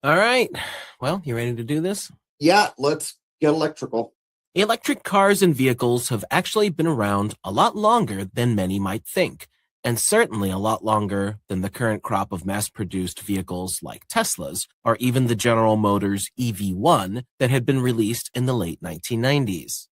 All right. Well, you ready to do this? Yeah, let's get electrical. Electric cars and vehicles have actually been around a lot longer than many might think, and certainly a lot longer than the current crop of mass produced vehicles like Teslas or even the General Motors EV1 that had been released in the late 1990s.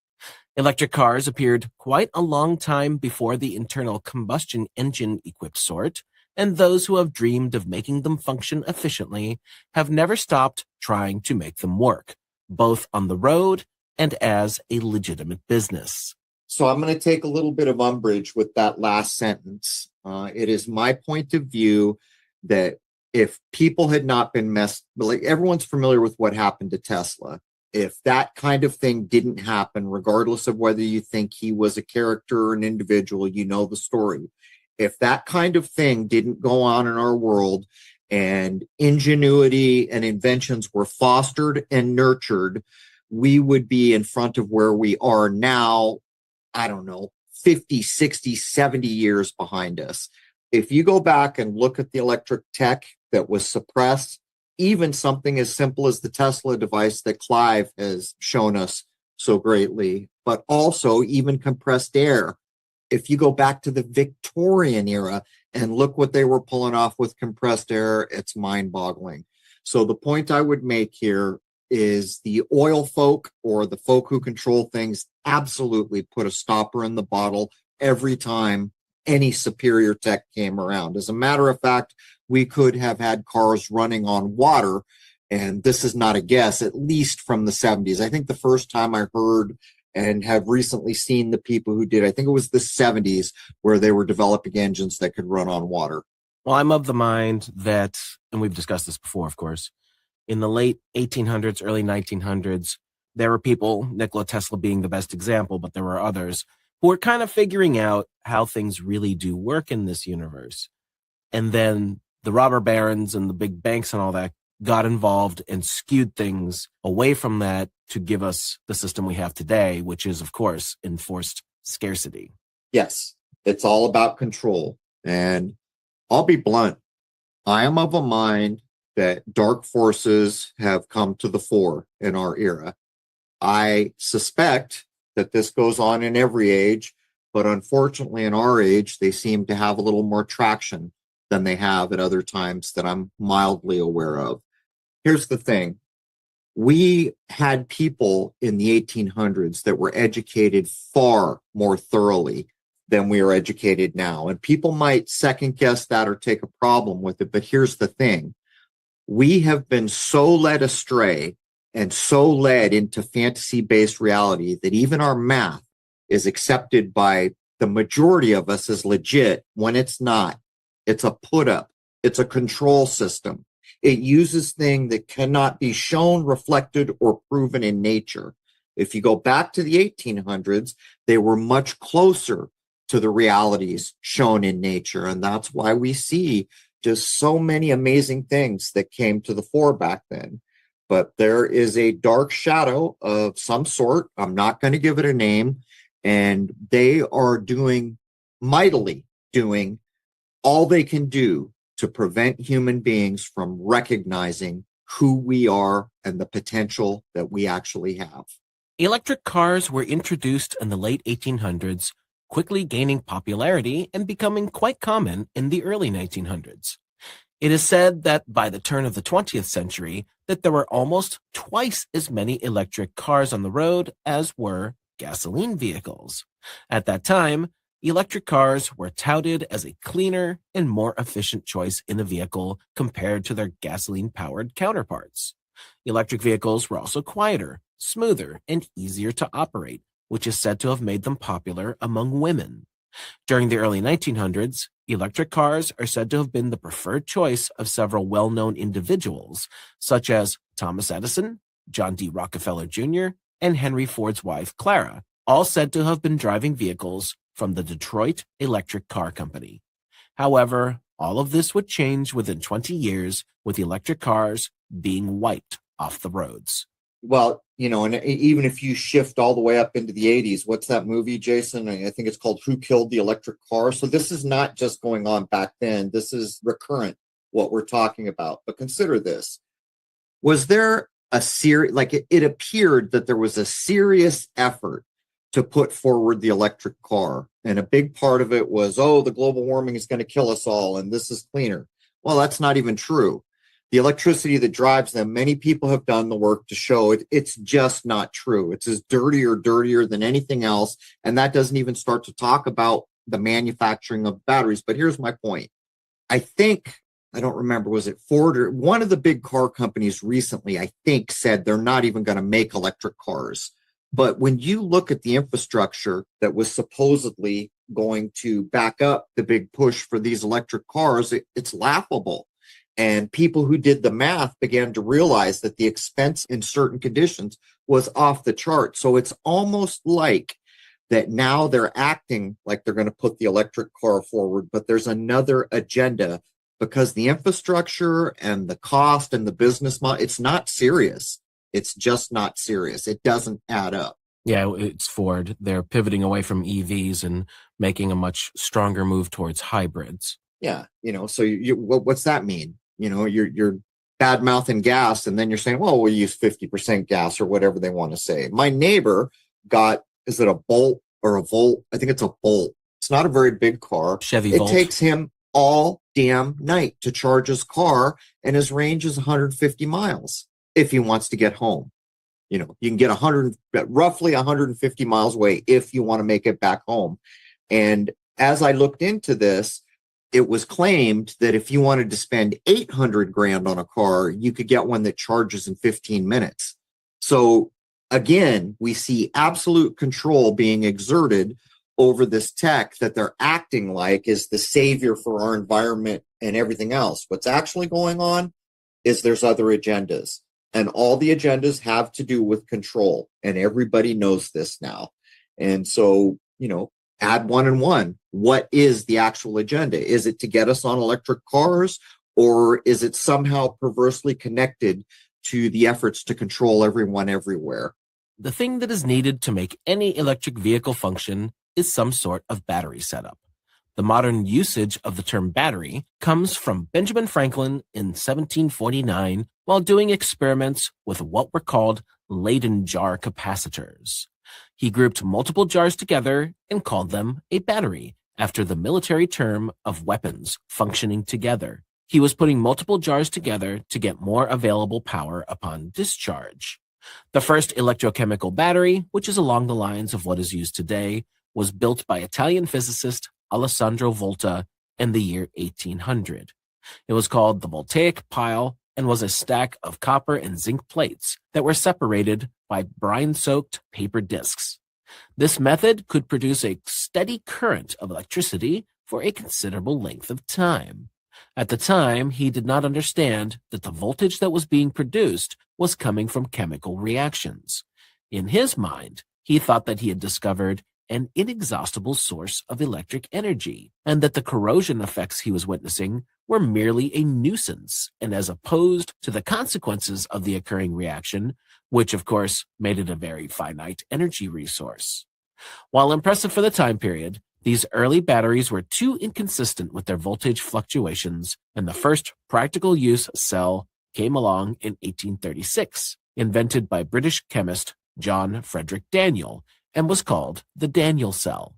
Electric cars appeared quite a long time before the internal combustion engine equipped sort, and those who have dreamed of making them function efficiently have never stopped trying to make them work, both on the road and as a legitimate business. So I'm going to take a little bit of umbrage with that last sentence. It is my point of view that if people had not been messed, like everyone's familiar with what happened to Tesla. If that kind of thing didn't happen, regardless of whether you think he was a character or an individual, you know the story. If that kind of thing didn't go on in our world and ingenuity and inventions were fostered and nurtured, we would be in front of where we are now. I don't know, 50, 60, 70 years behind us. If you go back and look at the electric tech that was suppressed, even something as simple as the Tesla device that Clive has shown us so greatly, but also even compressed air. If you go back to the Victorian era and look what they were pulling off with compressed air, it's mind boggling. So the point I would make here is the oil folk or the folk who control things absolutely put a stopper in the bottle every time any superior tech came around. As a matter of fact, we could have had cars running on water, and this is not a guess, at least from the 70s. I think the first time I heard and have recently seen the people who did, I think it was the 70s, where they were developing engines that could run on water. Well, I'm of the mind that, and we've discussed this before, of course, in the late 1800s, early 1900s, there were people, Nikola Tesla being the best example, but there were others, who were kind of figuring out how things really do work in this universe. And then the robber barons and the big banks and all that got involved and skewed things away from that to give us the system we have today, which is, of course, enforced scarcity. Yes, it's all about control. And I'll be blunt. I am of a mind that dark forces have come to the fore in our era. I suspect that this goes on in every age, but unfortunately, in our age, they seem to have a little more traction than they have at other times that I'm mildly aware of. Here's the thing: we had people in the 1800s that were educated far more thoroughly than we are educated now. And people might second guess that or take a problem with it. But here's the thing: we have been so led astray and so led into fantasy based reality that even our math is accepted by the majority of us as legit when it's not. It's a put up, it's a control system. It uses things that cannot be shown, reflected, or proven in nature. If you go back to the 1800s, they were much closer to the realities shown in nature. And that's why we see just so many amazing things that came to the fore back then. But there is a dark shadow of some sort. I'm not going to give it a name. And they are mightily doing all they can do to prevent human beings from recognizing who we are and the potential that we actually have. Electric cars were introduced in the late 1800s, quickly gaining popularity and becoming quite common in the early 1900s. It is said that by the turn of the 20th century, that there were almost twice as many electric cars on the road as were gasoline vehicles. At that time, electric cars were touted as a cleaner and more efficient choice in a vehicle compared to their gasoline-powered counterparts. Electric vehicles were also quieter, smoother, and easier to operate, which is said to have made them popular among women. During the early 1900s, electric cars are said to have been the preferred choice of several well-known individuals, such as Thomas Edison, John D. Rockefeller Jr., and Henry Ford's wife, Clara, all said to have been driving vehicles from the Detroit Electric Car Company. However, all of this would change within 20 years, with electric cars being wiped off the roads. Well, and even if you shift all the way up into the 80s, what's that movie, Jason? I think it's called Who Killed the Electric Car? So this is not just going on back then. This is recurrent, what we're talking about. But consider this. Was there a serious, like it appeared that there was a serious effort to put forward the electric car. And a big part of it was, oh, the global warming is going to kill us all and this is cleaner. Well, that's not even true. The electricity that drives them, many people have done the work to show it's just not true. It's as dirtier than anything else. And that doesn't even start to talk about the manufacturing of batteries. But here's my point. I think, I don't remember, was it Ford or one of the big car companies recently, I think, said they're not even going to make electric cars. But when you look at the infrastructure that was supposedly going to back up the big push for these electric cars, it's laughable. And people who did the math began to realize that the expense in certain conditions was off the chart. So it's almost like that now they're acting like they're going to put the electric car forward, but there's another agenda because the infrastructure and the cost and the business model, it's not serious. It's just not serious. It doesn't add up. Yeah, it's Ford. They're pivoting away from EVs and making a much stronger move towards hybrids. Yeah, so what's that mean? You're bad mouthing gas, and then you're saying, well, we'll use 50% gas or whatever they want to say. My neighbor got, is it a Bolt or a Volt? I think it's a Bolt. It's not a very big car. Chevy Volt. Volt. It takes him all damn night to charge his car, and his range is 150 miles if he wants to get home. You can get roughly 150 miles away if you want to make it back home. And as I looked into this, it was claimed that if you wanted to spend $800,000 on a car, you could get one that charges in 15 minutes. So again, we see absolute control being exerted over this tech that they're acting like is the savior for our environment and everything else. What's actually going on is there's other agendas, and all the agendas have to do with control, and everybody knows this now. And so, add one and one. What is the actual agenda? Is it to get us on electric cars, or is it somehow perversely connected to the efforts to control everyone everywhere? The thing that is needed to make any electric vehicle function is some sort of battery setup. The modern usage of the term battery comes from Benjamin Franklin in 1749 while doing experiments with what were called Leyden jar capacitors. He grouped multiple jars together and called them a battery, after the military term of weapons functioning together. He was putting multiple jars together to get more available power upon discharge. The first electrochemical battery, which is along the lines of what is used today, was built by Italian physicist Alessandro Volta in the year 1800. It was called the voltaic pile and was a stack of copper and zinc plates that were separated by brine-soaked paper discs. This method could produce a steady current of electricity for a considerable length of time. At the time, he did not understand that the voltage that was being produced was coming from chemical reactions. In his mind, he thought that he had discovered an inexhaustible source of electric energy, and that the corrosion effects he was witnessing were merely a nuisance, and as opposed to the consequences of the occurring reaction, which of course made it a very finite energy resource. While impressive for the time period, these early batteries were too inconsistent with their voltage fluctuations, and the first practical use cell came along in 1836, invented by British chemist John Frederick Daniel, and was called the Daniel cell.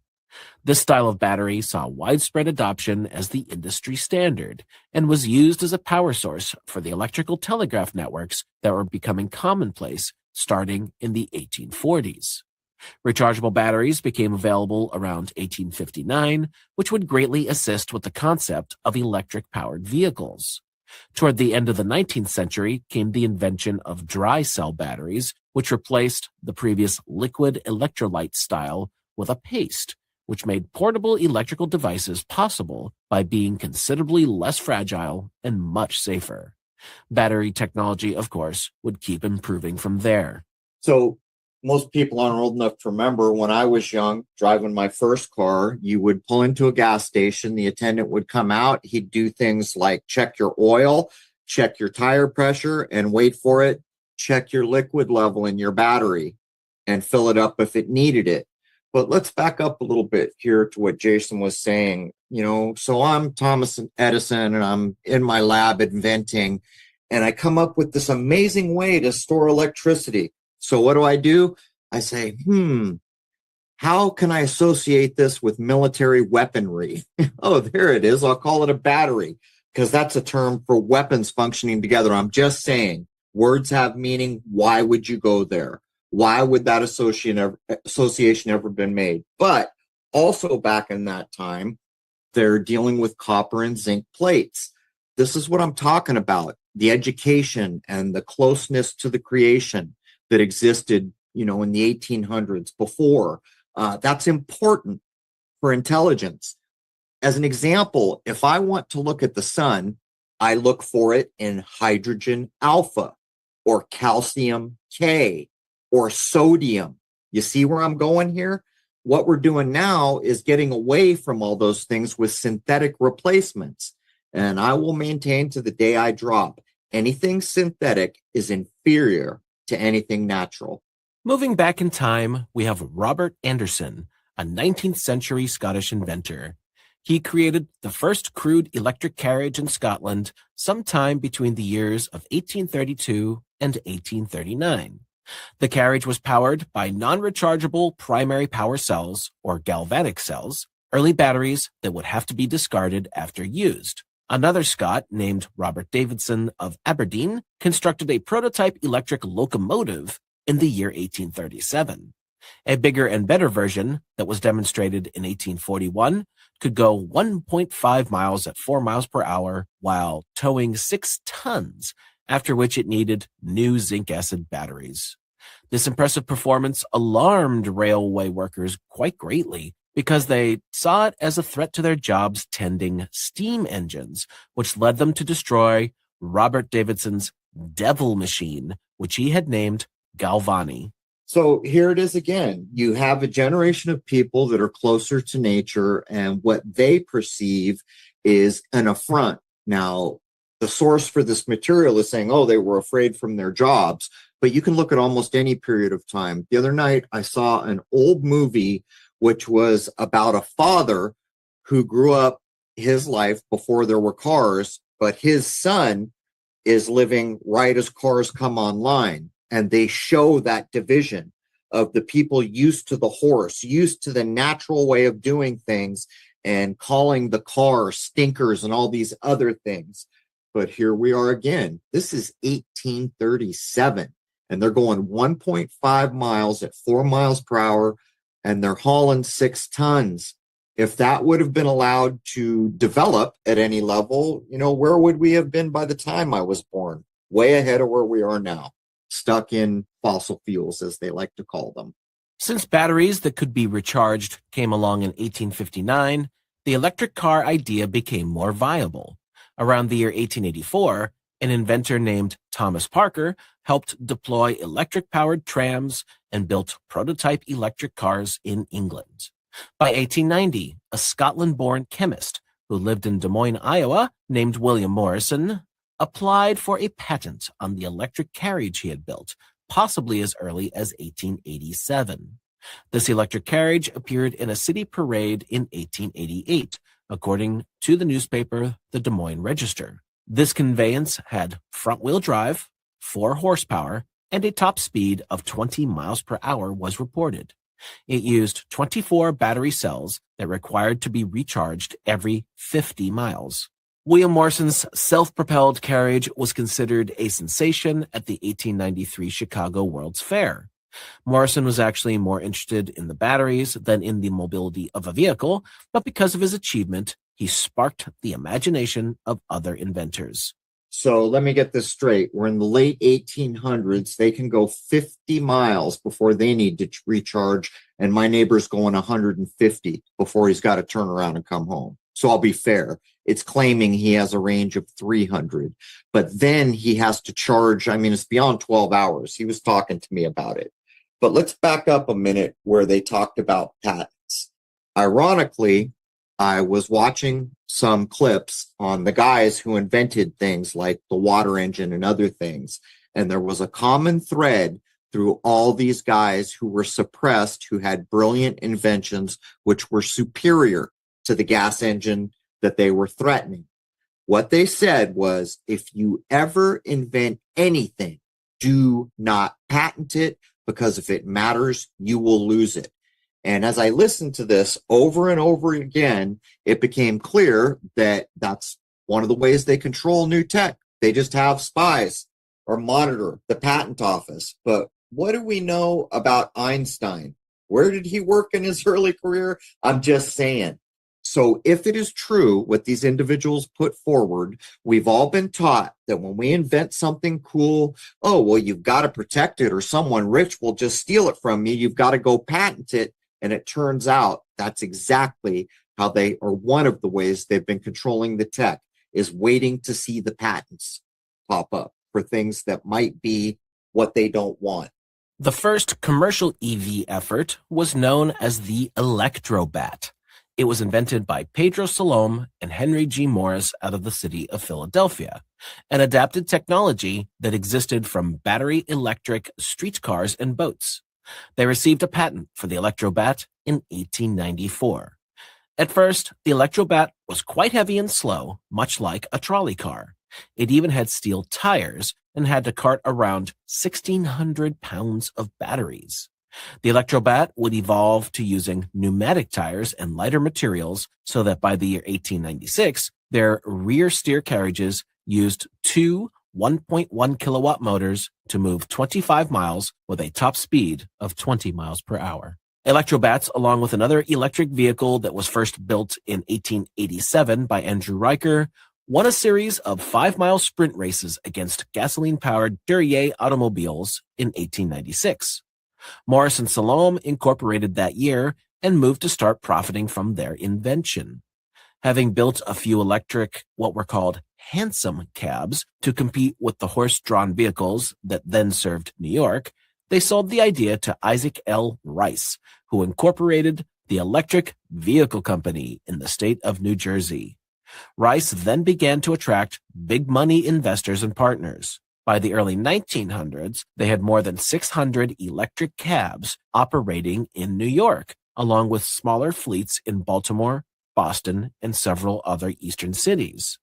This style of battery saw widespread adoption as the industry standard and was used as a power source for the electrical telegraph networks that were becoming commonplace starting in the 1840s. Rechargeable batteries became available around 1859, which would greatly assist with the concept of electric-powered vehicles. Toward the end of the 19th century came the invention of dry cell batteries, which replaced the previous liquid electrolyte style with a paste, which made portable electrical devices possible by being considerably less fragile and much safer. Battery technology, of course, would keep improving from there. So most people aren't old enough to remember when I was young, driving my first car, you would pull into a gas station, the attendant would come out, he'd do things like check your oil, check your tire pressure, and wait for it, check your liquid level in your battery and fill it up if it needed it. But let's back up a little bit here to what Jason was saying. So I'm Thomas Edison and I'm in my lab inventing, and I come up with this amazing way to store electricity. So what do? I say, how can I associate this with military weaponry? Oh, there it is. I'll call it a battery because that's a term for weapons functioning together. I'm just saying words have meaning. Why would you go there? Why would that association ever been made? But also back in that time, they're dealing with copper and zinc plates. This is what I'm talking about. The education and the closeness to the creation that existed, in the 1800s before. That's important for intelligence. As an example, if I want to look at the sun, I look for it in hydrogen alpha or calcium K or sodium. You see where I'm going here? What we're doing now is getting away from all those things with synthetic replacements. And I will maintain to the day I drop, anything synthetic is inferior to anything natural. Moving back in time, we have Robert Anderson, a 19th century Scottish inventor. He created the first crude electric carriage in Scotland sometime between the years of 1832 and 1839. The carriage was powered by non-rechargeable primary power cells, or galvanic cells, early batteries that would have to be discarded after used. Another Scot named Robert Davidson of Aberdeen constructed a prototype electric locomotive in the year 1837. A bigger and better version that was demonstrated in 1841 could go 1.5 miles at 4 miles per hour while towing 6 tons, after which it needed new zinc acid batteries. This impressive performance alarmed railway workers quite greatly because they saw it as a threat to their jobs tending steam engines, which led them to destroy Robert Davidson's devil machine, which he had named Galvani. So here it is again. You have a generation of people that are closer to nature, and what they perceive is an affront. Now, the source for this material is saying, oh, they were afraid from their jobs, but you can look at almost any period of time. The other night, I saw an old movie which was about a father who grew up his life before there were cars, but his son is living right as cars come online. And they show that division of the people used to the horse, used to the natural way of doing things, and calling the car stinkers and all these other things. But here we are again. This is 1837, and they're going 1.5 miles at 4 miles per hour, and they're hauling 6 tons. If that would have been allowed to develop at any level, where would we have been by the time I was born? Way ahead of where we are now. Stuck in fossil fuels, as they like to call them. Since batteries that could be recharged came along in 1859, the electric car idea became more viable. Around the year 1884, an inventor named Thomas Parker helped deploy electric-powered trams and built prototype electric cars in England. By 1890, a Scotland-born chemist who lived in Des Moines, Iowa, named William Morrison, applied for a patent on the electric carriage he had built, possibly as early as 1887. This electric carriage appeared in a city parade in 1888, according to the newspaper The Des Moines Register. This conveyance had front-wheel drive, 4 horsepower, and a top speed of 20 miles per hour was reported. It used 24 battery cells that required to be recharged every 50 miles. William Morrison's self-propelled carriage was considered a sensation at the 1893 Chicago World's Fair. Morrison was actually more interested in the batteries than in the mobility of a vehicle, but because of his achievement, he sparked the imagination of other inventors. So let me get this straight. We're in the late 1800s. They can go 50 miles before they need to recharge, and my neighbor's going 150 before he's got to turn around and come home. So I'll be fair. It's claiming he has a range of 300, but then he has to charge. It's beyond 12 hours. He was talking to me about it. But let's back up a minute where they talked about patents. Ironically, I was watching some clips on the guys who invented things like the water engine and other things. And there was a common thread through all these guys who were suppressed, who had brilliant inventions, which were superior to the gas engine that they were threatening. What they said was, if you ever invent anything, do not patent it, because if it matters, you will lose it. And as I listened to this over and over again, it became clear that that's one of the ways they control new tech. They just have spies or monitor the patent office. But what do we know about Einstein? Where did he work in his early career? I'm just saying. So if it is true what these individuals put forward, we've all been taught that when we invent something cool, oh, well, you've got to protect it or someone rich will just steal it from you. You've got to go patent it. And it turns out that's exactly how they, or one of the ways they've been controlling the tech, is waiting to see the patents pop up for things that might be what they don't want. The first commercial EV effort was known as the Electrobat. It was invented by Pedro Salom and Henry G. Morris out of the city of Philadelphia, and adapted technology that existed from battery electric streetcars and boats. They received a patent for the Electrobat in 1894. At first, the Electrobat was quite heavy and slow, much like a trolley car. It even had steel tires and had to cart around 1,600 pounds of batteries. The Electrobat would evolve to using pneumatic tires and lighter materials so that by the year 1896, their rear steer carriages used two 1.1 kilowatt motors to move 25 miles with a top speed of 20 miles per hour. Electrobats, along with another electric vehicle that was first built in 1887 by Andrew Riker, won a series of 5-mile sprint races against gasoline-powered Duryea automobiles in 1896. Morris and Salom incorporated that year and moved to start profiting from their invention. Having built a few electric, what were called hansom cabs, to compete with the horse-drawn vehicles that then served New York, they sold the idea to Isaac L. Rice, who incorporated the Electric Vehicle Company in the state of New Jersey. Rice then began to attract big money investors and partners. By the early 1900s, they had more than 600 electric cabs operating in New York, along with smaller fleets in Baltimore, Boston, and several other eastern cities.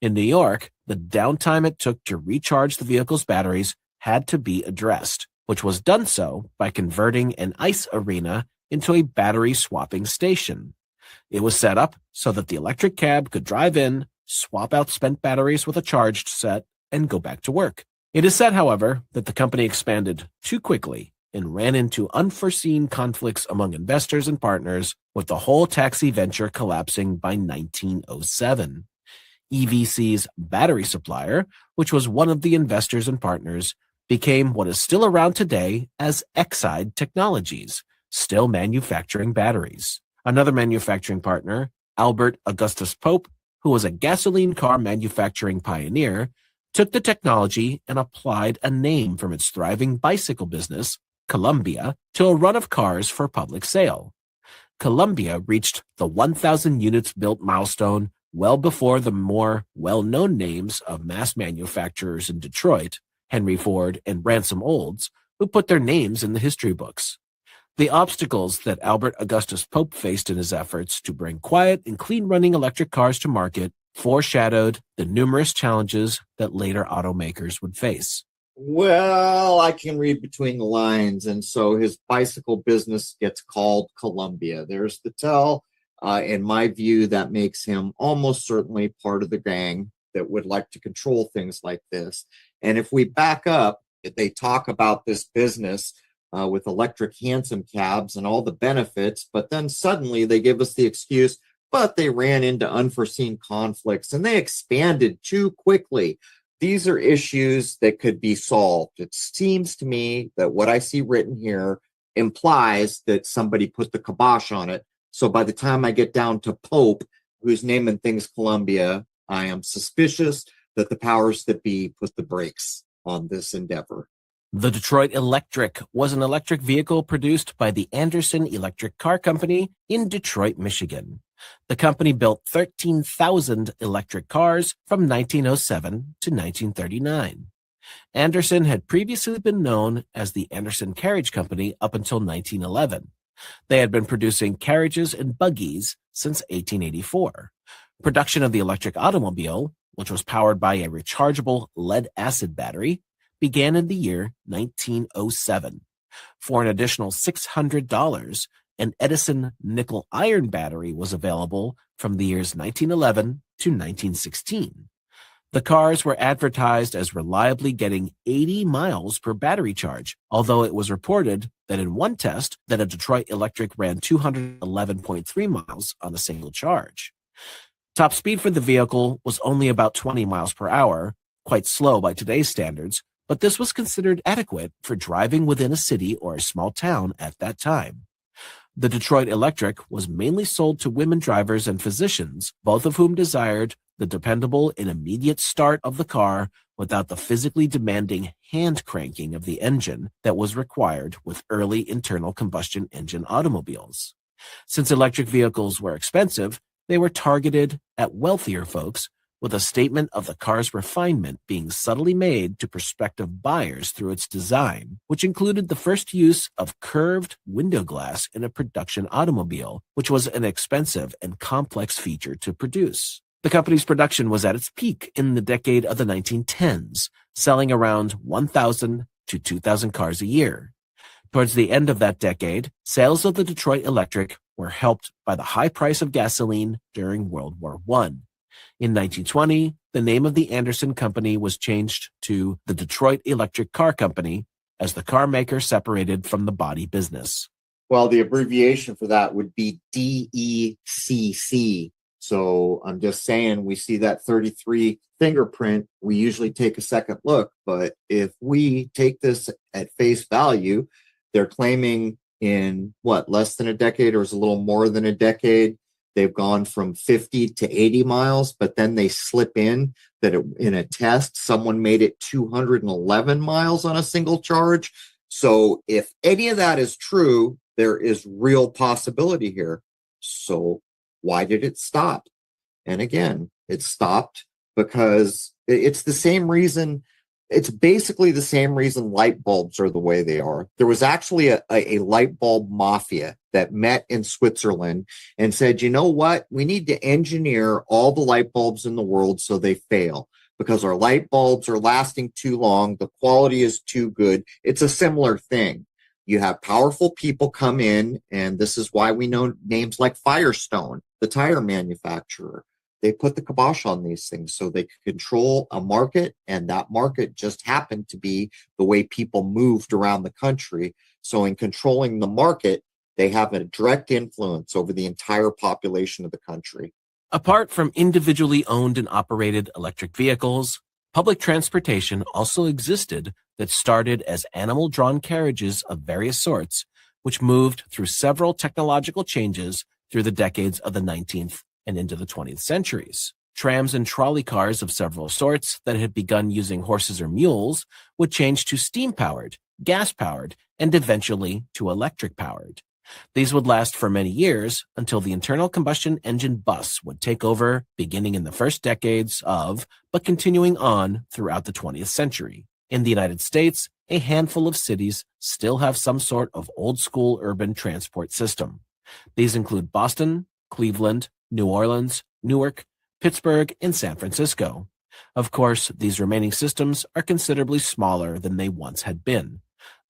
In New York, the downtime it took to recharge the vehicle's batteries had to be addressed, which was done so by converting an ice arena into a battery swapping station. It was set up so that the electric cab could drive in, swap out spent batteries with a charged set, and go back to work. It is said, however, that the company expanded too quickly and ran into unforeseen conflicts among investors and partners, with the whole taxi venture collapsing by 1907. EVC's battery supplier, which was one of the investors and partners, became what is still around today as Exide Technologies, still manufacturing batteries. Another manufacturing partner, Albert Augustus Pope, who was a gasoline car manufacturing pioneer, took the technology and applied a name from its thriving bicycle business, Columbia, to a run of cars for public sale. Columbia reached the 1,000 units built milestone well before the more well-known names of mass manufacturers in Detroit, Henry Ford and Ransom Olds, who put their names in the history books. The obstacles that Albert Augustus Pope faced in his efforts to bring quiet and clean-running electric cars to market foreshadowed the numerous challenges that later automakers would face. Well, I can read between the lines, and so his bicycle business gets called Columbia. There's the tell. In my view, that makes him almost certainly part of the gang that would like to control things like this. And if we back up, they talk about this business with electric hansom cabs and all the benefits, but then suddenly they give us the excuse, but they ran into unforeseen conflicts and they expanded too quickly. These are issues that could be solved. It seems to me that what I see written here implies that somebody put the kibosh on it. So by the time I get down to Pope, who's naming things Columbia, I am suspicious that the powers that be put the brakes on this endeavor. The Detroit Electric was an electric vehicle produced by the Anderson Electric Car Company in Detroit, Michigan. The company built 13,000 electric cars from 1907 to 1939. Anderson had previously been known as the Anderson Carriage Company up until 1911. They had been producing carriages and buggies since 1884. Production of the electric automobile which was powered by a rechargeable lead-acid battery, began in the year 1907. For an additional $600, an Edison nickel-iron battery was available from the years 1911 to 1916. The cars were advertised as reliably getting 80 miles per battery charge, although it was reported that in one test that a Detroit Electric ran 211.3 miles on a single charge. Top speed for the vehicle was only about 20 miles per hour, quite slow by today's standards, but this was considered adequate for driving within a city or a small town at that time. The Detroit Electric was mainly sold to women drivers and physicians, both of whom desired the dependable and immediate start of the car without the physically demanding hand cranking of the engine that was required with early internal combustion engine automobiles. Since electric vehicles were expensive, they were targeted at wealthier folks, with a statement of the car's refinement being subtly made to prospective buyers through its design, which included the first use of curved window glass in a production automobile, which was an expensive and complex feature to produce. The company's production was at its peak in the decade of the 1910s, selling around 1,000 to 2,000 cars a year. Towards the end of that decade, sales of the Detroit Electric were helped by the high price of gasoline during World War I. In 1920, the name of the Anderson Company was changed to the Detroit Electric Car Company as the car maker separated from the body business. Well, the abbreviation for that would be DECC. So I'm just saying, we see that 33 fingerprint, we usually take a second look, but if we take this at face value, they're claiming in less than a decade, or is a little more than a decade, they've gone from 50 to 80 miles, but then they slip in that in a test, someone made it 211 miles on a single charge. So if any of that is true, there is real possibility here. So why did it stop? And again, it stopped because it's the same reason. It's basically the same reason light bulbs are the way they are. There was actually a light bulb mafia that met in Switzerland and said, you know what? We need to engineer all the light bulbs in the world so they fail, because our light bulbs are lasting too long. The quality is too good. It's a similar thing. You have powerful people come in, and this is why we know names like Firestone, the tire manufacturer. They put the kibosh on these things so they could control a market, and that market just happened to be the way people moved around the country. So in controlling the market, they have a direct influence over the entire population of the country. Apart from individually owned and operated electric vehicles, public transportation also existed that started as animal-drawn carriages of various sorts, which moved through several technological changes through the decades of the 19th and into the 20th centuries. Trams and trolley cars of several sorts that had begun using horses or mules would change to steam-powered, gas-powered, and eventually to electric-powered. These would last for many years until the internal combustion engine bus would take over, beginning in the first decades of, but continuing on throughout the 20th century. In the United States, a handful of cities still have some sort of old-school urban transport system. These include Boston, Cleveland, New Orleans, Newark, Pittsburgh, and San Francisco. Of course, these remaining systems are considerably smaller than they once had been.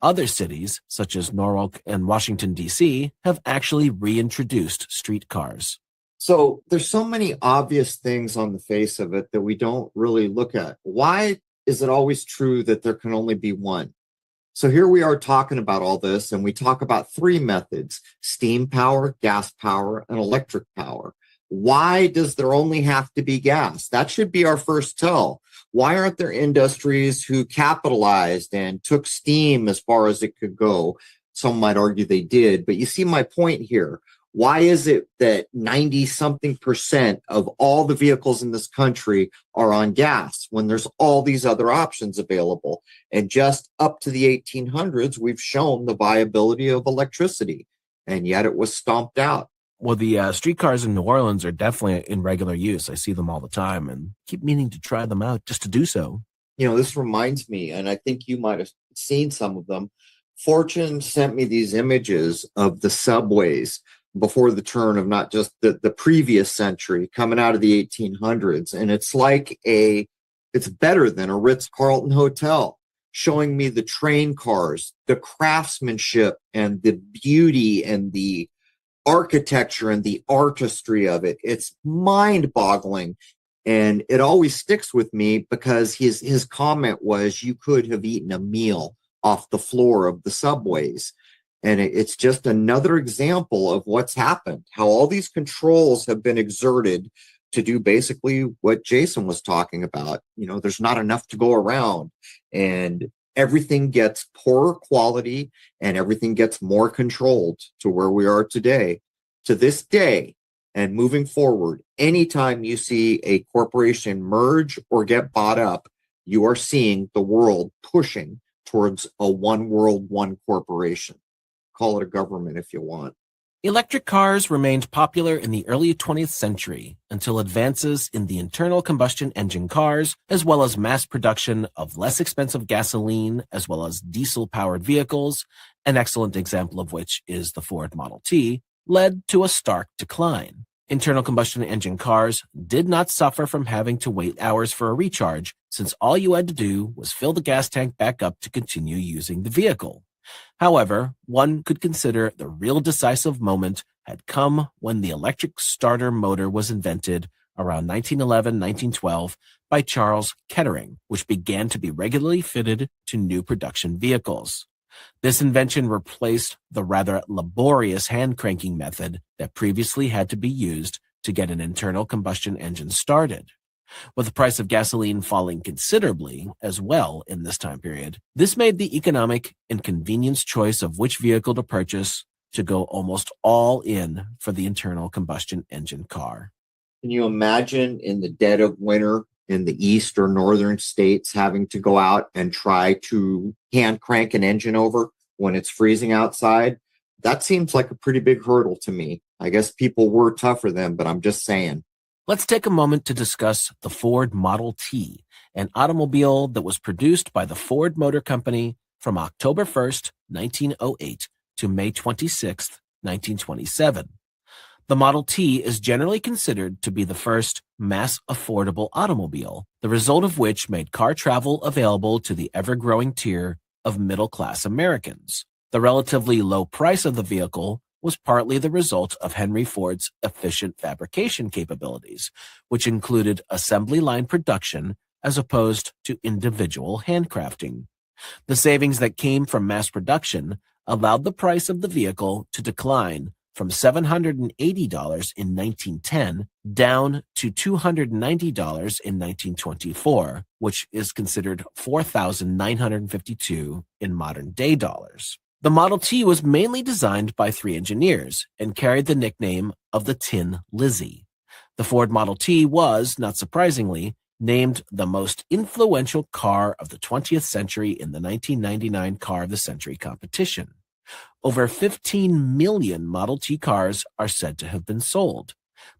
Other cities, such as Norwalk and Washington, D.C., have actually reintroduced streetcars. So there's so many obvious things on the face of it that we don't really look at. Why is it always true that there can only be one? So here we are talking about all this, and we talk about three methods: steam power, gas power, and electric power. Why does there only have to be gas? That should be our first tell. Why aren't there industries who capitalized and took steam as far as it could go? Some might argue they did, but you see my point here. Why is it that 90-something% of all the vehicles in this country are on gas when there's all these other options available? And just up to the 1800s, we've shown the viability of electricity, and yet it was stomped out. Well, the streetcars in New Orleans are definitely in regular use. I see them all the time and keep meaning to try them out just to do so. You know, this reminds me, and I think you might have seen some of them. Fortune sent me these images of the subways before the turn of not just the previous century, coming out of the 1800s. And it's better than a Ritz-Carlton hotel, showing me the train cars, the craftsmanship and the beauty and the architecture and the artistry of it. It's mind-boggling. And it always sticks with me because his comment was, you could have eaten a meal off the floor of the subways. And it's just another example of what's happened, how all these controls have been exerted to do basically what Jason was talking about. There's not enough to go around, and everything gets poorer quality and everything gets more controlled to where we are today. To this day and moving forward, anytime you see a corporation merge or get bought up, you are seeing the world pushing towards a one world, one corporation. Call it a government if you want. Electric cars remained popular in the early 20th century until advances in the internal combustion engine cars, as well as mass production of less expensive gasoline, as well as diesel-powered vehicles, an excellent example of which is the Ford Model T, led to a stark decline. Internal combustion engine cars did not suffer from having to wait hours for a recharge, since all you had to do was fill the gas tank back up to continue using the vehicle. However, one could consider the real decisive moment had come when the electric starter motor was invented around 1911-1912 by Charles Kettering, which began to be regularly fitted to new production vehicles. This invention replaced the rather laborious hand-cranking method that previously had to be used to get an internal combustion engine started. With the price of gasoline falling considerably as well in this time period, this made the economic and convenience choice of which vehicle to purchase to go almost all in for the internal combustion engine car. Can you imagine in the dead of winter in the east or northern states having to go out and try to hand crank an engine over when it's freezing outside? That seems like a pretty big hurdle to me. I guess people were tougher then, but I'm just saying. Let's take a moment to discuss the Ford Model T, an automobile that was produced by the Ford Motor Company from October 1st, 1908 to May 26th, 1927. The Model T is generally considered to be the first mass affordable automobile, the result of which made car travel available to the ever-growing tier of middle-class Americans. The relatively low price of the vehicle was partly the result of Henry Ford's efficient fabrication capabilities, which included assembly line production as opposed to individual handcrafting. The savings that came from mass production allowed the price of the vehicle to decline from $780 in 1910 down to $290 in 1924, which is considered $4,952 in modern-day dollars. The Model T was mainly designed by three engineers and carried the nickname of the Tin Lizzie. The Ford Model T was, not surprisingly, named the most influential car of the 20th century in the 1999 Car of the Century competition. Over 15 million Model T cars are said to have been sold.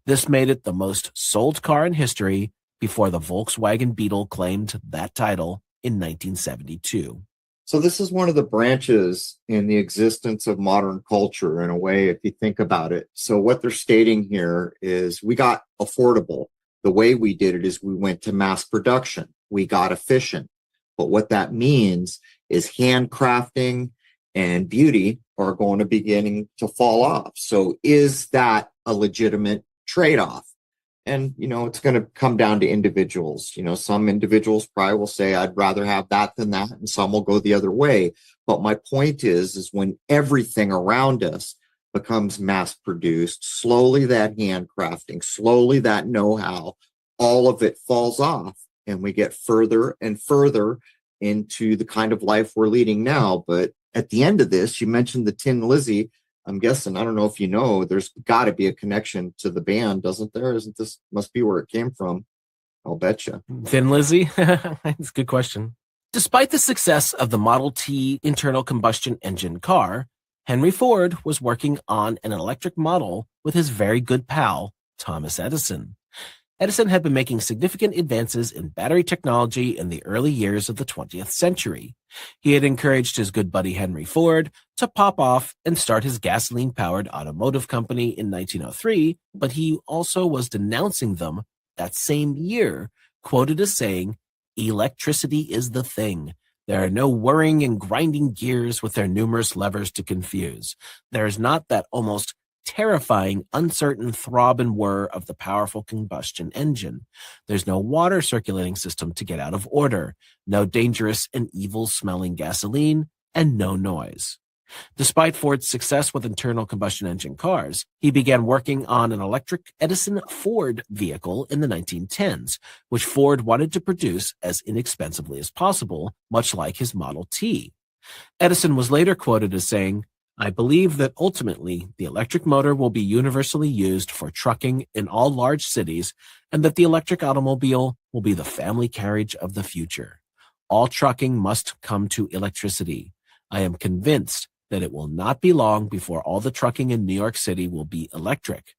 This made it the most sold car in history before the Volkswagen Beetle claimed that title in 1972. So this is one of the branches in the existence of modern culture in a way, if you think about it. So what they're stating here is we got affordable. The way we did it is we went to mass production. We got efficient. But what that means is handcrafting and beauty are going to beginning to fall off. So is that a legitimate trade-off? And, it's going to come down to individuals. Some individuals probably will say, I'd rather have that than that. And some will go the other way. But my point is when everything around us becomes mass produced, slowly that handcrafting, slowly that know-how, all of it falls off. And we get further and further into the kind of life we're leading now. But at the end of this, you mentioned the Tin Lizzie. I'm guessing, I don't know if you know, there's got to be a connection to the band, doesn't there? Isn't this must be where it came from? I'll bet you. Thin Lizzie? That's a good question. Despite the success of the Model T internal combustion engine car, Henry Ford was working on an electric model with his very good pal, Thomas Edison. Edison had been making significant advances in battery technology in the early years of the 20th century. He had encouraged his good buddy Henry Ford to pop off and start his gasoline-powered automotive company in 1903, but he also was denouncing them that same year, quoted as saying, "Electricity is the thing. There are no whirring and grinding gears with their numerous levers to confuse. There is not that almost terrifying, uncertain throb and whir of the powerful combustion engine. There's no water circulating system to get out of order, no dangerous and evil-smelling gasoline, and no noise." Despite Ford's success with internal combustion engine cars, he began working on an electric Edison Ford vehicle in the 1910s, which Ford wanted to produce as inexpensively as possible, much like his Model T. Edison was later quoted as saying, "I believe that ultimately the electric motor will be universally used for trucking in all large cities and that the electric automobile will be the family carriage of the future. All trucking must come to electricity. I am convinced that it will not be long before all the trucking in New York City will be electric."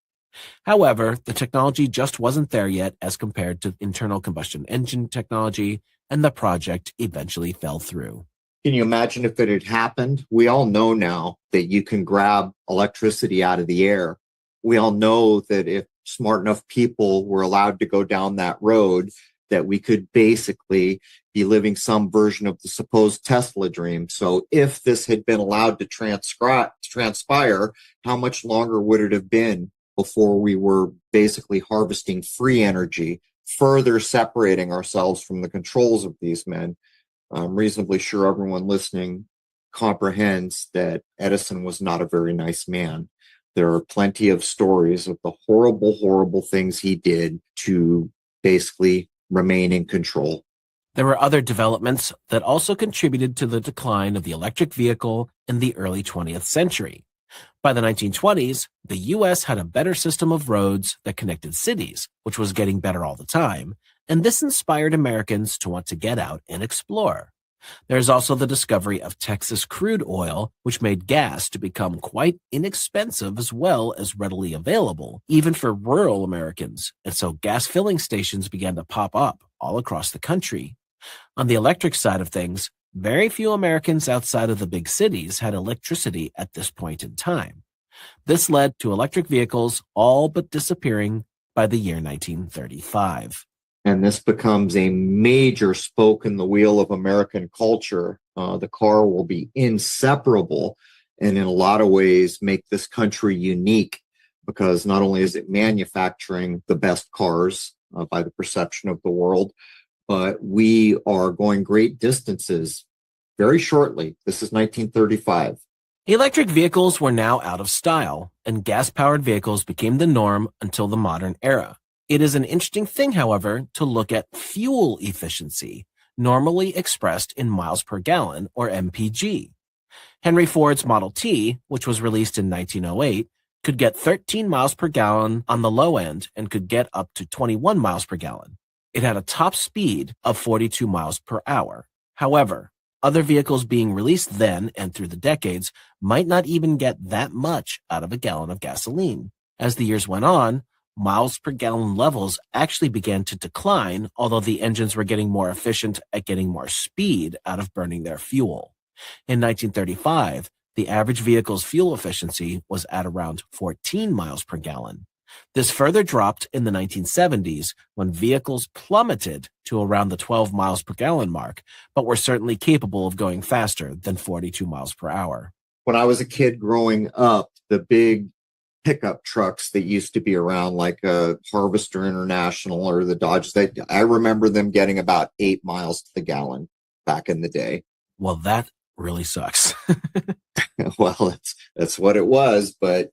However, the technology just wasn't there yet as compared to internal combustion engine technology, and the project eventually fell through. Can you imagine if it had happened? We all know now that you can grab electricity out of the air. We all know that if smart enough people were allowed to go down that road, that we could basically be living some version of the supposed Tesla dream. So if this had been allowed to transpire, how much longer would it have been before we were basically harvesting free energy, further separating ourselves from the controls of these men? I'm reasonably sure everyone listening comprehends that Edison was not a very nice man. There are plenty of stories of the horrible, horrible things he did to basically remain in control. There were other developments that also contributed to the decline of the electric vehicle in the early 20th century. By the 1920s, the U.S. had a better system of roads that connected cities, which was getting better all the time, and this inspired Americans to want to get out and explore. There's also the discovery of Texas crude oil, which made gas to become quite inexpensive as well as readily available, even for rural Americans, and so gas filling stations began to pop up all across the country. On the electric side of things, very few Americans outside of the big cities had electricity at this point in time. This led to electric vehicles all but disappearing by the year 1935. And this becomes a major spoke in the wheel of American culture. The car will be inseparable and in a lot of ways make this country unique, because not only is it manufacturing the best cars by the perception of the world, but we are going great distances very shortly. This is 1935. Electric vehicles were now out of style, and gas-powered vehicles became the norm until the modern era. It is an interesting thing, however, to look at fuel efficiency, normally expressed in miles per gallon, or MPG. Henry Ford's Model T, which was released in 1908, could get 13 miles per gallon on the low end and could get up to 21 miles per gallon. It had a top speed of 42 miles per hour. However, other vehicles being released then and through the decades might not even get that much out of a gallon of gasoline. As the years went on, miles per gallon levels actually began to decline, although the engines were getting more efficient at getting more speed out of burning their fuel. In 1935, the average vehicle's fuel efficiency was at around 14 miles per gallon. This further dropped in the 1970s when vehicles plummeted to around the 12 miles per gallon mark, but were certainly capable of going faster than 42 miles per hour. When I was a kid growing up, the big pickup trucks that used to be around, like a Harvester International or the Dodge, I remember them getting about 8 miles to the gallon back in the day. Well, that really sucks. Well, that's what it was. But,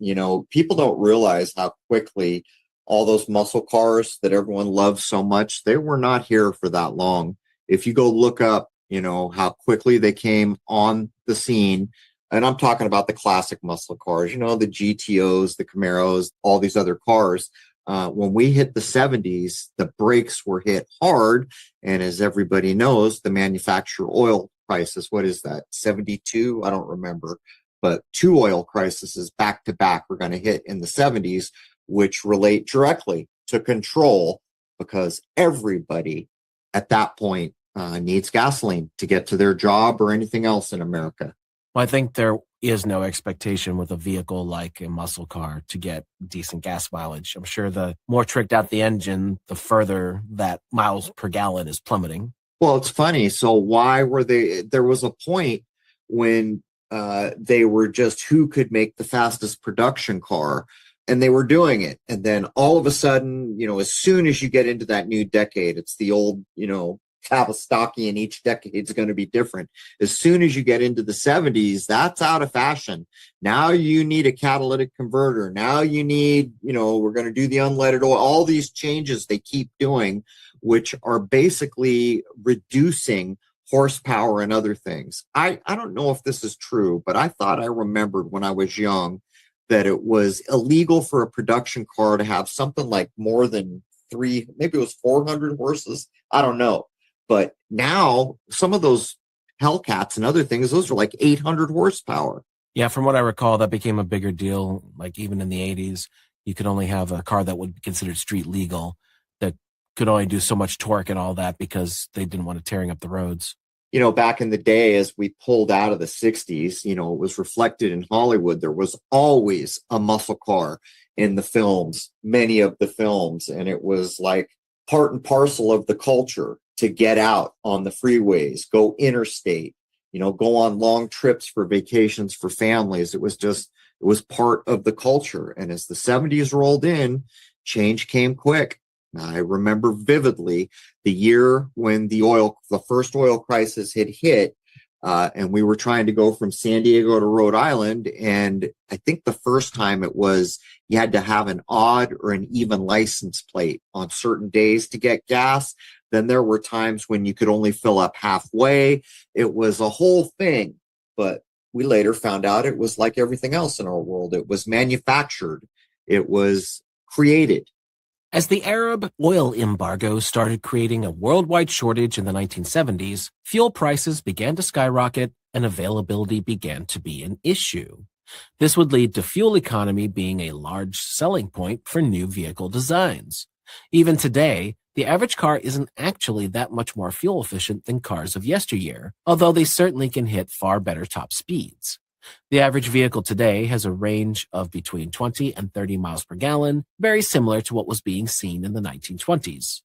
people don't realize how quickly all those muscle cars that everyone loves so much, they were not here for that long. If you go look up, how quickly they came on the scene, and I'm talking about the classic muscle cars, the GTOs, the Camaros, all these other cars. When we hit the 70s, the brakes were hit hard. And as everybody knows, the manufacturer oil crisis, what is that, 72? I don't remember. But 2 oil crises back to back we're going to hit in the 70s, which relate directly to control because everybody at that point needs gasoline to get to their job or anything else in America. Well, I think there is no expectation with a vehicle like a muscle car to get decent gas mileage. I'm sure the more tricked out the engine, the further that miles per gallon is plummeting. Well, it's funny. So why were they? There was a point when they were just who could make the fastest production car, and they were doing it. And then all of a sudden, as soon as you get into that new decade, it's the old, Kawasaki, and each decade is going to be different. As soon as you get into the 70s, that's out of fashion. Now you need a catalytic converter. Now you need, we're going to do the unleaded oil. All these changes they keep doing, which are basically reducing horsepower and other things. I don't know if this is true, but I thought I remembered when I was young that it was illegal for a production car to have something like more than maybe it was 400 horses. I don't know. But now some of those Hellcats and other things, those are like 800 horsepower. Yeah, from what I recall, that became a bigger deal. Like even in the 80s, you could only have a car that would be considered street legal that could only do so much torque and all that because they didn't want it tearing up the roads. Back in the day, as we pulled out of the 60s, it was reflected in Hollywood. There was always a muscle car in the films, many of the films. And it was like part and parcel of the culture to get out on the freeways, go interstate, go on long trips for vacations for families. It was part of the culture. And as the 70s rolled in, change came quick. I remember vividly the year when the first oil crisis had hit, and we were trying to go from San Diego to Rhode Island. And I think the first time it was you had to have an odd or an even license plate on certain days to get gas. Then there were times when you could only fill up halfway. It was a whole thing. But we later found out it was like everything else in our world. It was manufactured. It was created. As the Arab oil embargo started creating a worldwide shortage in the 1970s, fuel prices began to skyrocket and availability began to be an issue. This would lead to fuel economy being a large selling point for new vehicle designs. Even today, the average car isn't actually that much more fuel efficient than cars of yesteryear, although they certainly can hit far better top speeds. The average vehicle today has a range of between 20 and 30 miles per gallon, very similar to what was being seen in the 1920s.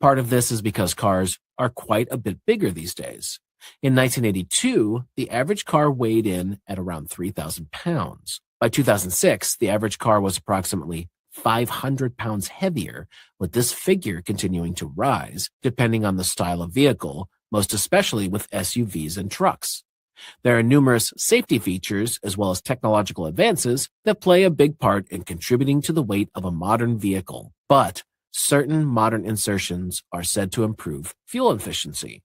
Part of this is because cars are quite a bit bigger these days. In 1982, the average car weighed in at around 3,000 pounds. By 2006, the average car was approximately 500 pounds heavier, with this figure continuing to rise, depending on the style of vehicle, most especially with SUVs and trucks. There are numerous safety features as well as technological advances that play a big part in contributing to the weight of a modern vehicle, but certain modern insertions are said to improve fuel efficiency.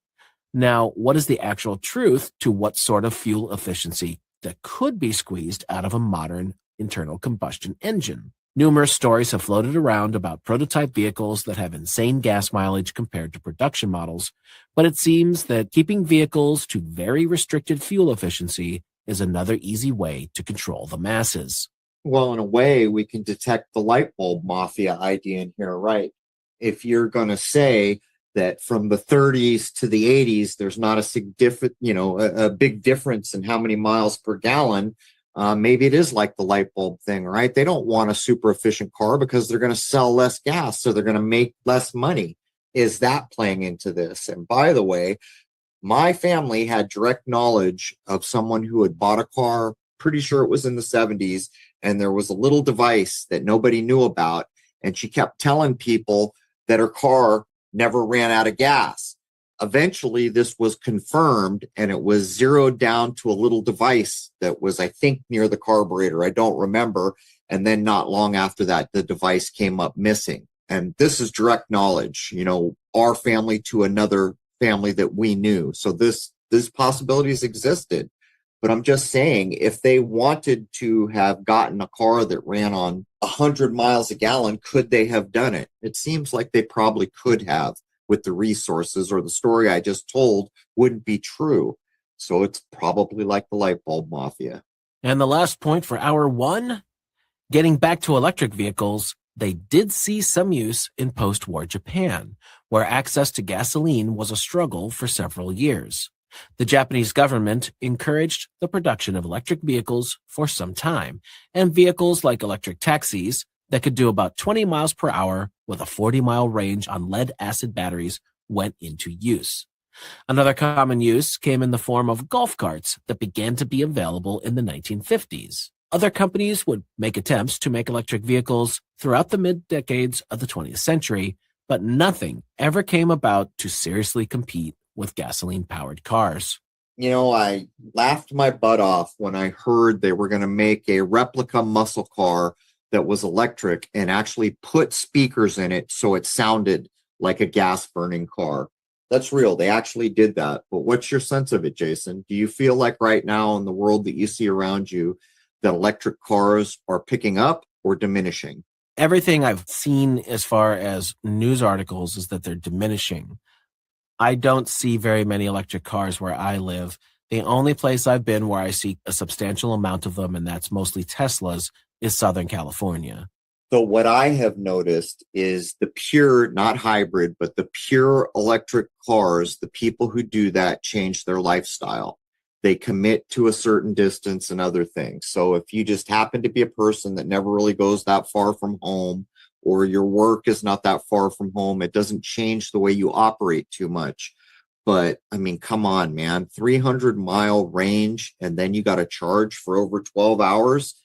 Now, what is the actual truth to what sort of fuel efficiency that could be squeezed out of a modern internal combustion engine? Numerous stories have floated around about prototype vehicles that have insane gas mileage compared to production models, but it seems that keeping vehicles to very restricted fuel efficiency is another easy way to control the masses. Well, in a way, we can detect the light bulb mafia idea in here, right? If you're going to say that from the 30s to the 80s, there's not a big difference in how many miles per gallon. Maybe it is like the light bulb thing, right? They don't want a super efficient car because they're going to sell less gas, so they're going to make less money. Is that playing into this? And by the way, my family had direct knowledge of someone who had bought a car, pretty sure it was in the 70s, and there was a little device that nobody knew about, and she kept telling people that her car never ran out of gas. Eventually, this was confirmed, and it was zeroed down to a little device that was, I think, near the carburetor. I don't remember. And then not long after that, the device came up missing. And this is direct knowledge, our family to another family that we knew. So this possibilities existed. But I'm just saying, if they wanted to have gotten a car that ran on 100 miles a gallon, could they have done it? It seems like they probably could have, with the resources, or the story I just told wouldn't be true. So it's probably like the light bulb mafia. And the last point for hour one, getting back to electric vehicles, They did see some use in post-war Japan, where access to gasoline was a struggle for several years. The Japanese government encouraged the production of electric vehicles for some time, and vehicles like electric taxis that could do about 20 miles per hour with a 40-mile range on lead-acid batteries went into use. Another common use came in the form of golf carts that began to be available in the 1950s. Other companies would make attempts to make electric vehicles throughout the mid-decades of the 20th century, but nothing ever came about to seriously compete with gasoline-powered cars. I laughed my butt off when I heard they were going to make a replica muscle car that was electric and actually put speakers in it so it sounded like a gas-burning car. That's real. They actually did that. But what's your sense of it, Jason? Do you feel like right now in the world that you see around you that electric cars are picking up or diminishing? Everything I've seen as far as news articles is that they're diminishing. I don't see very many electric cars where I live. The only place I've been where I see a substantial amount of them, and that's mostly Teslas, is Southern California. So what I have noticed is the pure, not hybrid, but the pure electric cars, the people who do that change their lifestyle. They commit to a certain distance and other things. So if you just happen to be a person that never really goes that far from home, or your work is not that far from home, it doesn't change the way you operate too much. But I mean, come on, man, 300-mile range, and then you got to charge for over 12 hours.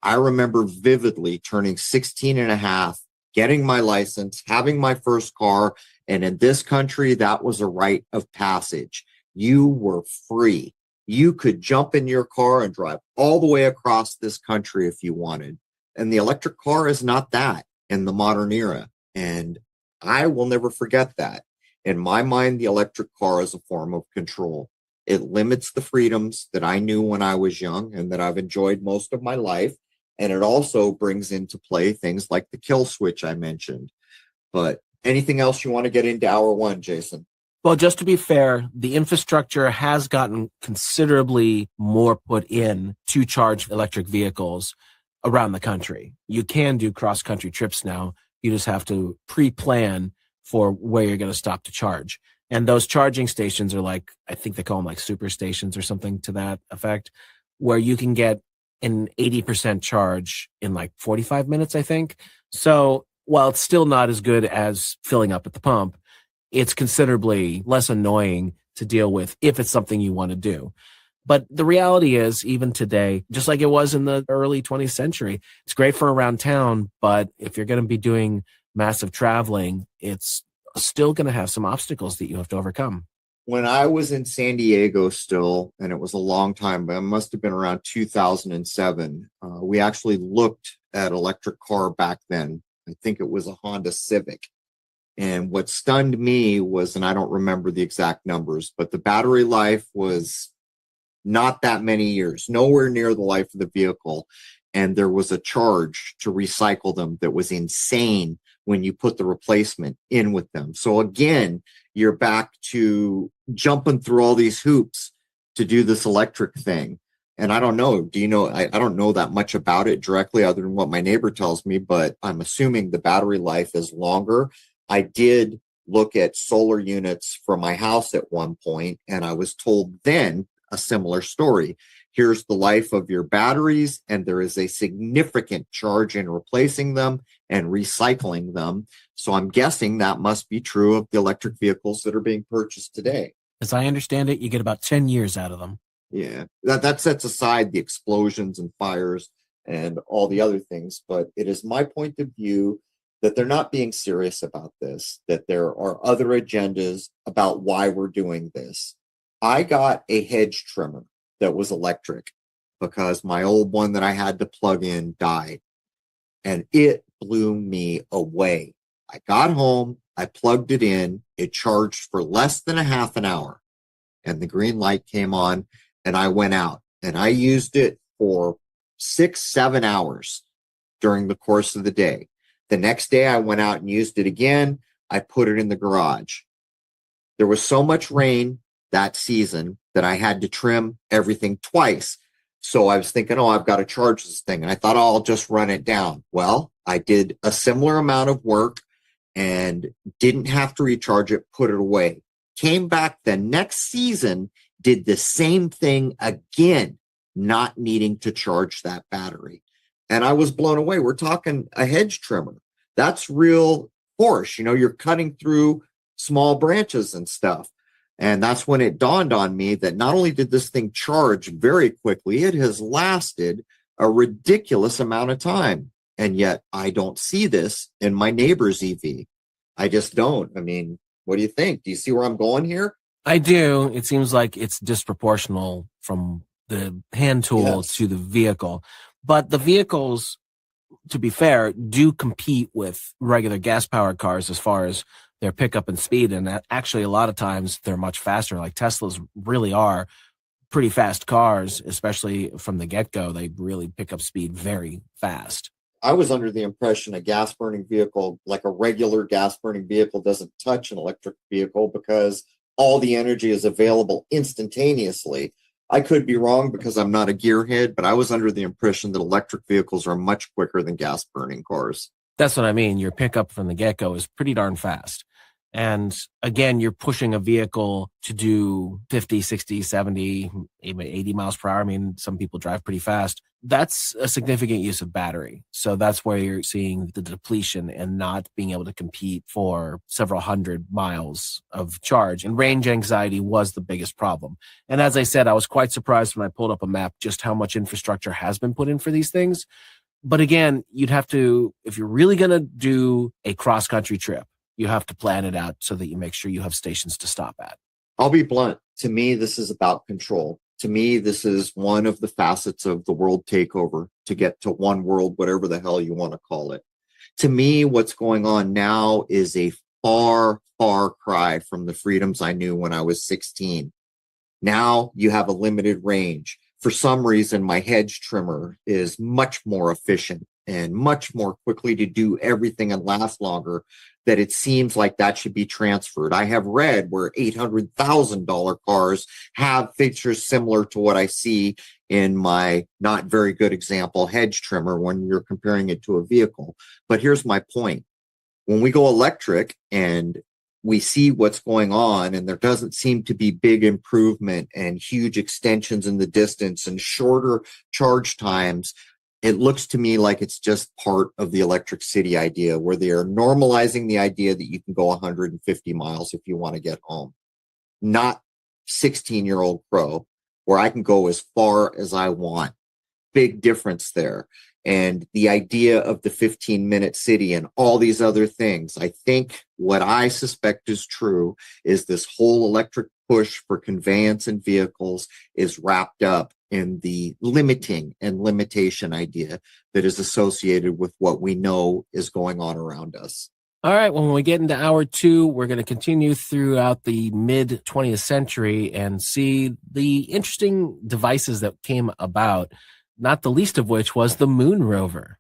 I remember vividly turning 16 and a half, getting my license, having my first car. And in this country, that was a rite of passage. You were free. You could jump in your car and drive all the way across this country if you wanted. And the electric car is not that in the modern era. And I will never forget that. In my mind, the electric car is a form of control. It limits the freedoms that I knew when I was young and that I've enjoyed most of my life. And it also brings into play things like the kill switch I mentioned. But anything else you want to get into hour one, Jason? Well, just to be fair, the infrastructure has gotten considerably more put in to charge electric vehicles around the country. You can do cross-country trips now. You just have to pre-plan for where you're going to stop to charge. And those charging stations are like, I think they call them like super stations or something to that effect, where you can get an 80% charge in like 45 minutes, I think. So while it's still not as good as filling up at the pump, it's considerably less annoying to deal with if it's something you want to do. But the reality is, even today, just like it was in the early 20th century, it's great for around town, but if you're going to be doing massive traveling, it's still going to have some obstacles that you have to overcome. When I was in San Diego still, and it was a long time, but it must have been around 2007, we actually looked at electric car back then. I think it was a Honda Civic. And what stunned me was, and I don't remember the exact numbers, but the battery life was not that many years, nowhere near the life of the vehicle. And there was a charge to recycle them that was insane when you put the replacement in with them. So again, you're back to jumping through all these hoops to do this electric thing. And I don't know, do you know, I don't know that much about it directly other than what my neighbor tells me, but I'm assuming the battery life is longer. I did look at solar units for my house at one point, and I was told then a similar story. Here's the life of your batteries, and there is a significant charge in replacing them and recycling them. So I'm guessing that must be true of the electric vehicles that are being purchased today. As I understand it, you get about 10 years out of them. Yeah, that sets aside the explosions and fires and all the other things. But it is my point of view that they're not being serious about this, that there are other agendas about why we're doing this. I got a hedge trimmer that was electric because my old one that I had to plug in died, and it blew me away. I got home, I plugged it in, it charged for less than a half an hour, and the green light came on, and I went out, and I used it for 6-7 hours during the course of the day. The next day I went out and used it again. I put it in the garage. There was so much rain that season that I had to trim everything twice. So I was thinking, oh, I've got to charge this thing. And I thought, oh, I'll just run it down. Well, I did a similar amount of work and didn't have to recharge it, put it away. Came back the next season, did the same thing again, not needing to charge that battery. And I was blown away. We're talking a hedge trimmer. That's real force. You're cutting through small branches and stuff. And that's when it dawned on me that not only did this thing charge very quickly, it has lasted a ridiculous amount of time. And yet I don't see this in my neighbor's EV. I just don't. I mean, what do you think? Do you see where I'm going here? I do. It seems like it's disproportional from the hand tool to the vehicle. But the vehicles, to be fair, do compete with regular gas-powered cars as far as their pickup and speed. And actually, a lot of times they're much faster. Like Teslas really are pretty fast cars, especially from the get-go. They really pick up speed very fast. I was under the impression a gas-burning vehicle, like a regular gas-burning vehicle, doesn't touch an electric vehicle because all the energy is available instantaneously. I could be wrong because I'm not a gearhead, but I was under the impression that electric vehicles are much quicker than gas-burning cars. That's what I mean. Your pickup from the get-go is pretty darn fast. And again, you're pushing a vehicle to do 50, 60, 70, even 80 miles per hour. I mean, some people drive pretty fast. That's a significant use of battery. So that's where you're seeing the depletion and not being able to compete for several hundred miles of charge. And range anxiety was the biggest problem. And as I said, I was quite surprised when I pulled up a map just how much infrastructure has been put in for these things. But again, you'd have to, if you're really going to do a cross-country trip, you have to plan it out so that you make sure you have stations to stop at. I'll be blunt. To me, this is about control. To me, this is one of the facets of the world takeover to get to one world, whatever the hell you want to call it. To me, what's going on now is a far, far cry from the freedoms I knew when I was 16. Now you have a limited range. For some reason, my hedge trimmer is much more efficient and much more quickly to do everything and last longer, that it seems like that should be transferred. I have read where $800,000 cars have features similar to what I see in my not very good example hedge trimmer when you're comparing it to a vehicle. But here's my point. When we go electric and we see what's going on, and there doesn't seem to be big improvement and huge extensions in the distance and shorter charge times, it looks to me like it's just part of the electric city idea where they are normalizing the idea that you can go 150 miles if you want to get home. Not 16-year-old Crow, where I can go as far as I want. Big difference there. And the idea of the 15-minute city and all these other things. I think what I suspect is true is this whole electric push for conveyance and vehicles is wrapped up in the limiting and limitation idea that is associated with what we know is going on around us. All right, well, when we get into hour two, we're going to continue throughout the mid-20th century and see the interesting devices that came about, not the least of which was the moon rover.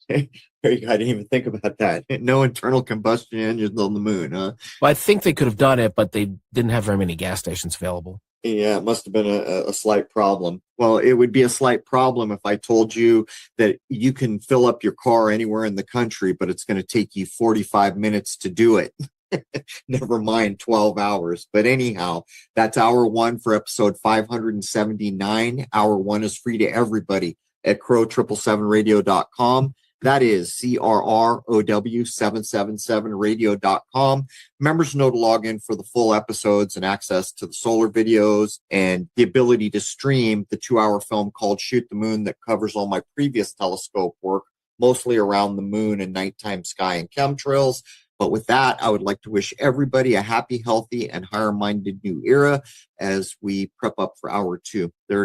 I didn't even think about that. No internal combustion engines on the moon, huh? Well, I think they could have done it, but they didn't have very many gas stations available. Yeah, it must have been a slight problem. Well, it would be a slight problem if I told you that you can fill up your car anywhere in the country, but it's going to take you 45 minutes to do it. Never mind 12 hours. But anyhow, that's hour one for episode 579. Hour one is free to everybody at crow777radio.com. That is CRROW777radio.com. Members know to log in for the full episodes and access to the solar videos and the ability to stream the 2-hour film called Shoot the Moon that covers all my previous telescope work, mostly around the moon and nighttime sky and chemtrails. But with that, I would like to wish everybody a happy, healthy, and higher-minded new era as we prep up for hour two. There